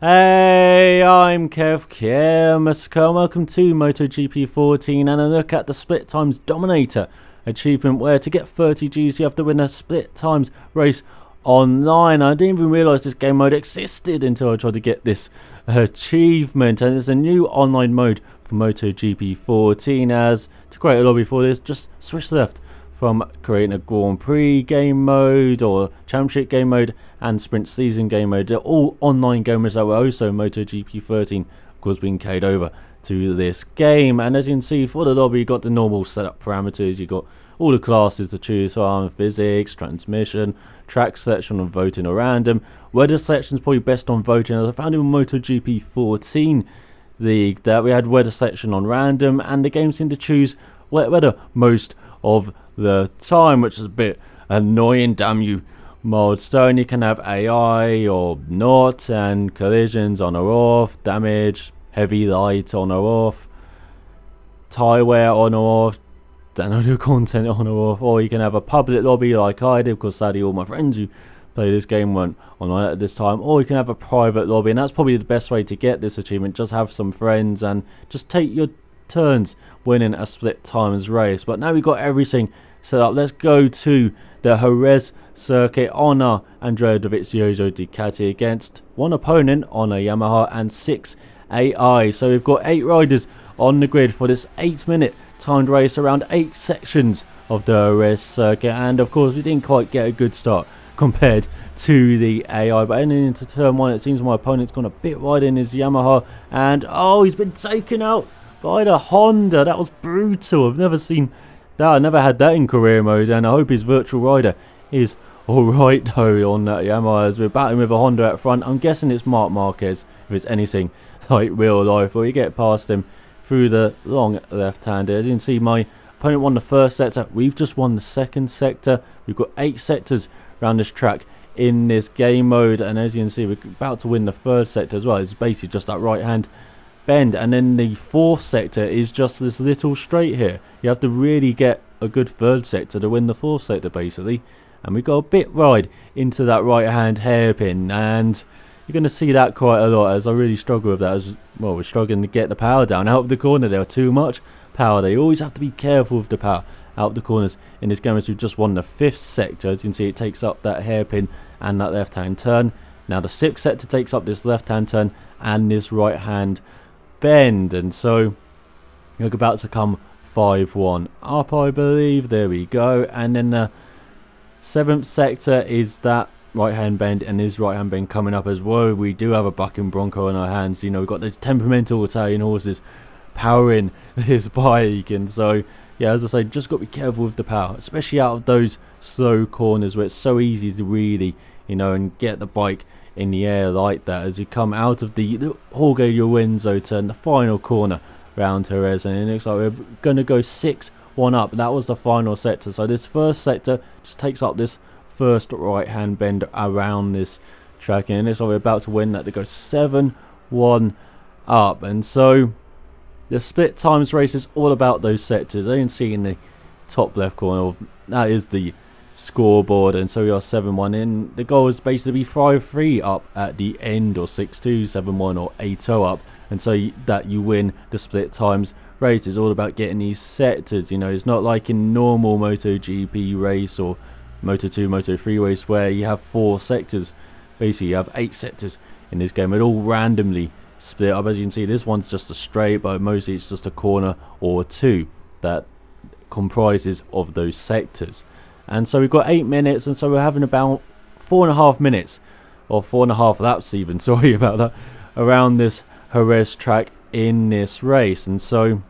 Hey, I'm Kev, welcome to MotoGP 14 and a look at the split times Dominator achievement, where to get 30 Gs you have to win a split times race online. I didn't even realise this game mode existed until I tried to get this achievement, and it's a new online mode for MotoGP 14. As to create a lobby for this, just switch left from creating a Grand Prix game mode or Championship game mode and Sprint Season game mode. They're all online game modes that were also MotoGP 13, of course, being carried over to this game. And as you can see, for the lobby, you got the normal setup parameters. You got all the classes to choose from: physics, transmission, track selection on voting or random. Weather selection is probably best on voting, as I found in MotoGP 14 league that we had weather selection on random, and the game seemed to choose weather most of the time, which is a bit annoying. Damn you, Milestone. You can have AI or not, and collisions on or off, damage, heavy light on or off, tyre wear on or off, downloadable content on or off. Or you can have a public lobby like I did, because sadly all my friends who play this game weren't online at this time. Or you can have a private lobby, and that's probably the best way to get this achievement. Just have some friends and just take your turns winning a split times race. But now we've got everything set up, let's go to the Jerez circuit on a Andrea Dovizioso Ducati against one opponent on a Yamaha and 6 AI. So we've got 8 riders on the grid for this 8-minute timed race around 8 sections of the Jerez circuit, and of course we didn't quite get a good start compared to the AI, but ending into turn 1 it seems my opponent's gone a bit wide in his Yamaha, and oh, he's been taken out by the Honda. That was brutal. I've never seen that. I never had that in career mode, and I hope his virtual rider is alright though on that Yamaha, as we're battling with a Honda at front. I'm guessing it's Marc Marquez if it's anything like real life, or you get past him through the long left-hander. As you can see, my opponent won the first sector, we've just won the second sector. We've got 8 sectors around this track in this game mode, and as you can see, we're about to win the third sector as well. It's basically just that right hand bend, and then the fourth sector is just this little straight here. You have to really get a good third sector to win the fourth sector basically, and we got a bit wide into that right hand hairpin, and you're going to see that quite a lot, as I really struggle with that as well. We're struggling to get the power down out of the corner. There are too much power. They always have to be careful with the power out of the corners in this game, as we've just won the 5th sector. As you can see, it takes up that hairpin and that left hand turn. Now the 6th sector takes up this left hand turn and this right hand bend, and so you're about to come 5-1 up, I believe. There we go. And then the 7th sector is that right hand bend, and this right hand bend coming up as well. We do have a bucking bronco in our hands. You know, we've got those temperamental Italian horses powering this bike, and so yeah, as I say, just got to be careful with the power, especially out of those slow corners where it's so easy to really, you know, and get the bike in the air like that as you come out of the Jorge Lorenzo turn, the final corner round Jerez, and it looks like we're going to go 6-1 up. That was the final sector. So this first sector just takes up this first right hand bend around this track, and it looks like we're about to win that to go 7-1 up. And so the split times race is all about those sectors. As you can see in the top left corner, that is the scoreboard, and so we are 7-1 in. The goal is basically to be 5-3 up at the end, or 6-2, 7-1 or 8-0 up, and so that you win the split times race. It's all about getting these sectors. You know, it's not like in normal MotoGP race or Moto2, Moto3 race where you have 4 sectors. Basically you have 8 sectors in this game. It all randomly split up. As you can see, this one's just a straight, but mostly it's just a corner or 2 that comprises of those sectors. And so we've got 8 minutes, and so we're having about 4.5 minutes, or 4.5 laps even, sorry about that, around this Jerez track in this race. And so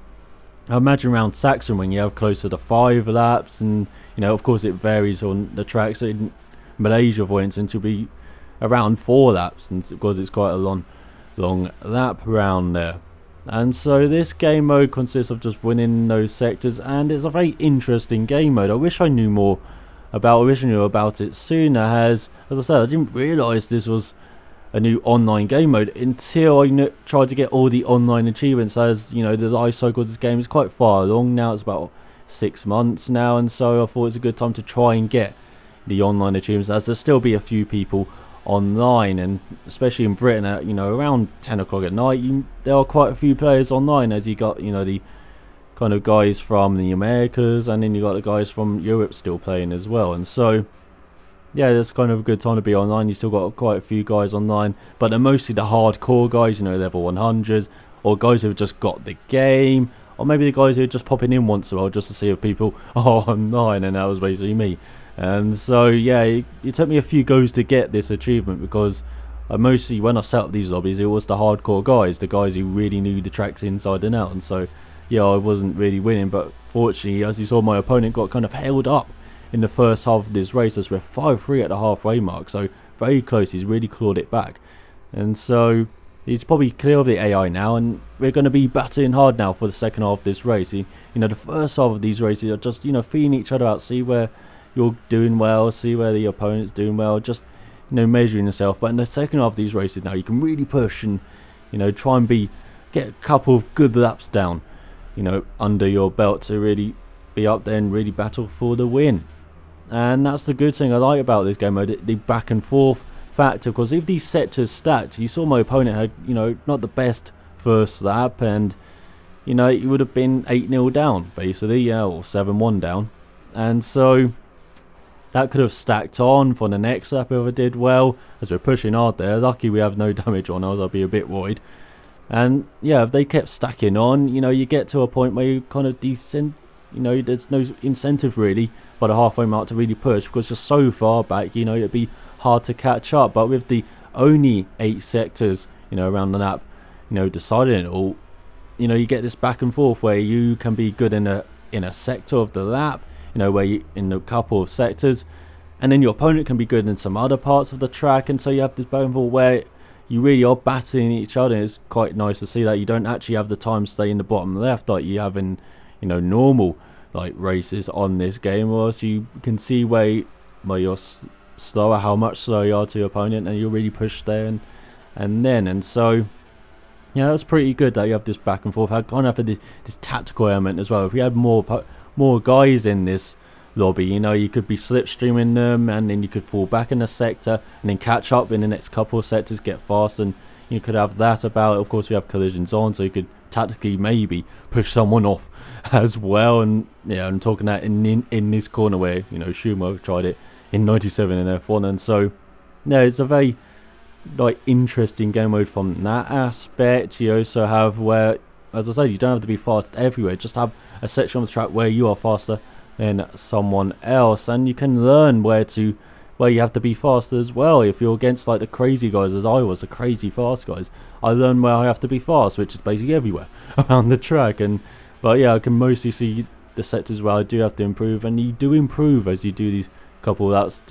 I imagine around Saxon when you have closer to 5 laps, and you know, of course it varies on the track. So in Malaysia, for instance, you'll be around 4 laps, and because it's quite a long lap around there. And so this game mode consists of just winning those sectors, and it's a very interesting game mode. I wish I knew more about it sooner, as I said, I didn't realise this was a new online game mode until I tried to get all the online achievements. As you know, the life cycle of this game is quite far along now. It's about 6 months now, and so I thought it's a good time to try and get the online achievements, as there'll still be a few people online, and especially in Britain at around 10 o'clock at night, there are quite a few players online, as you got the kind of guys from the Americas, and then you got the guys from Europe still playing as well. And so yeah, that's kind of a good time to be online. You still got quite a few guys online, but they're mostly the hardcore guys, level 100s, or guys who've just got the game, or maybe the guys who are just popping in once in a while just to see if people are online, and that was basically me. And so yeah, it took me a few goes to get this achievement, because mostly when I set up these lobbies, it was the hardcore guys, the guys who really knew the tracks inside and out. And so yeah, I wasn't really winning, but fortunately, as you saw, my opponent got kind of held up in the first half of this race, as we're 5-3 at the halfway mark, so very close. He's really clawed it back, and so he's probably clear of the AI now, and we're going to be battling hard now for the second half of this race. The first half of these races are just feeling each other out, see where you're doing well, see where the opponent's doing well, just measuring yourself. But in the second half of these races now, you can really push and try and get a couple of good laps down under your belt to really be up there and really battle for the win. And that's the good thing I like about this game mode, the back and forth factor, because if these sectors stacked, you saw my opponent had not the best first lap, and he would have been 8-0 down basically, yeah, or 7-1 down, and so that could have stacked on for the next lap if I did well, as we're pushing hard there. Lucky we have no damage on us, I'd be a bit worried. And yeah, if they kept stacking on, you get to a point where you kind of descend, there's no incentive really by the halfway mark to really push, because you're so far back, it'd be hard to catch up. But with the only 8 sectors, around the lap, deciding it all, you get this back and forth where you can be good in a sector of the lap, where you in a couple of sectors, and then your opponent can be good in some other parts of the track, and so you have this back and forth where you really are battling each other. It's quite nice to see that you don't actually have the time to stay in the bottom left like you have in normal like races on this game, or else you can see where you're slower, how much slower you are to your opponent, and you really push there and so yeah, that's pretty good that you have this back and forth. I kind of have this tactical element as well. If we had more guys in this lobby, you could be slipstreaming them, and then you could fall back in a sector and then catch up in the next couple of sectors, get fast, and you could have that about. Of course, we have collisions on, so you could tactically maybe push someone off as well. And yeah, I'm talking that in this corner where Schumacher tried it in '97 in F1, and so yeah, it's a very interesting game mode from that aspect. You also have where, as I said, you don't have to be fast everywhere, just have a section of the track where you are faster than someone else, and you can learn where you have to be faster as well. If you're against like the crazy guys, as I was, the crazy fast guys, I learned where I have to be fast, which is basically everywhere around the track. But yeah, I can mostly see the sectors where I do have to improve, and you do improve as you do these couple of laps,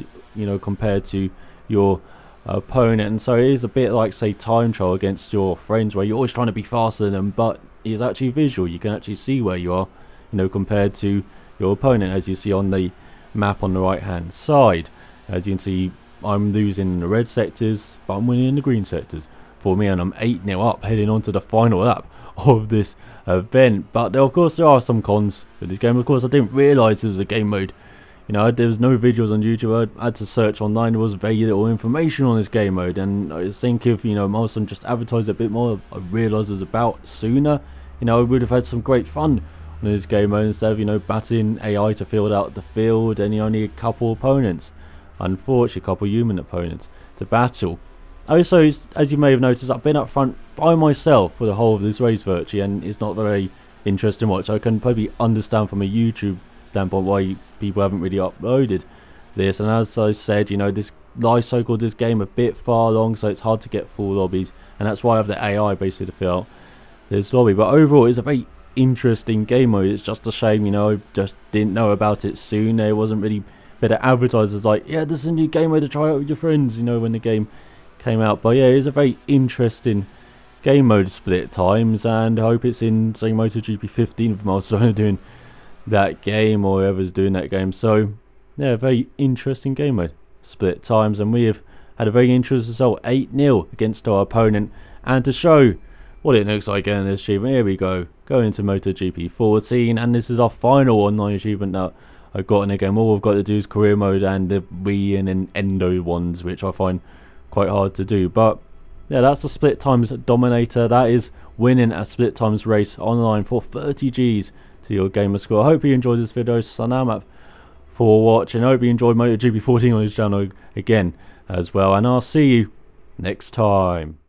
compared to your opponent. And so it is a bit like, say, time trial against your friends, where you're always trying to be faster than them, but it's actually visual. You can actually see where you are, compared to your opponent, as you see on the map on the right hand side. As you can see, I'm losing in the red sectors, but I'm winning in the green sectors for me, and I'm 8-0 up heading on to the final lap of this event. But of course there are some cons with this game. Of course, I didn't realise it was a game mode. There was no videos on YouTube. I had to search online. There was very little information on this game mode, and I think if Milestone just advertised a bit more, I realised it was about sooner, I would have had some great fun on this game mode, instead of battling AI to fill out the field, and only a couple opponents, unfortunately a couple human opponents to battle. Also, as you may have noticed, I've been up front by myself for the whole of this race virtually, and it's not very interesting to watch. I can probably understand from a YouTube standpoint why people haven't really uploaded this, and as I said, this life cycle of this game a bit far long, so it's hard to get full lobbies, and that's why I have the AI basically to fill out this lobby. But overall, it's a very interesting game mode. It's just a shame, I just didn't know about it soon. It wasn't really better advertised as like, yeah, this is a new game mode to try out with your friends, when the game came out. But yeah, it's a very interesting game mode split at times, and I hope it's in, say, MotoGP 15 for Milestone doing that game, or whoever's doing that game. So yeah, very interesting game mode split times, and we have had a very interesting result, 8-0 against our opponent. And to show what it looks like in this achievement, here we go, going into MotoGP 14, and this is our final online achievement that I got in the game. All we've got to do is career mode and the Wii and then Endo ones, which I find quite hard to do. But yeah, that's the split times Dominator. That is winning a split times race online for 30 Gs to your gamer score. I hope you enjoyed this video. Sanam for watching. I hope you enjoyed MotoGP 14 on this channel again as well, and I'll see you next time.